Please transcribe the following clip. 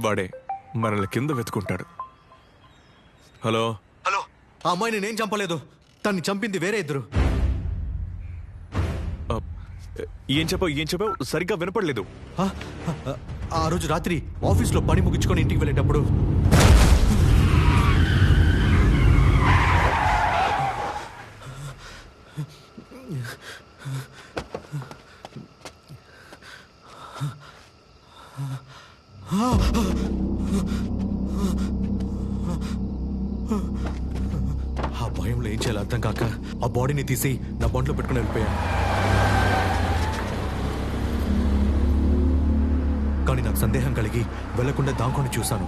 వాడే మనల్ని కింద వెతుకుంటాడు. హలో హలో, ఆ అమ్మాయిని నేను చంపలేదు, తన్ని చంపింది వేరే ఇద్దరు. ఏం చెప్పావు సరిగ్గా వినపడలేదు. ఆ రోజు రాత్రి ఆఫీస్లో పని ముగించుకొని ఇంటికి వెళ్ళేటప్పుడు ఆ భయంలో ఏం చేయాలో అర్థం కాక ఆ బాడీని తీసి నా బండ్లో పెట్టుకుని వెళ్ళిపోయాను. కానీ నాకు సందేహం కలిగి వెళ్లకుండా దాంకొని చూశాను.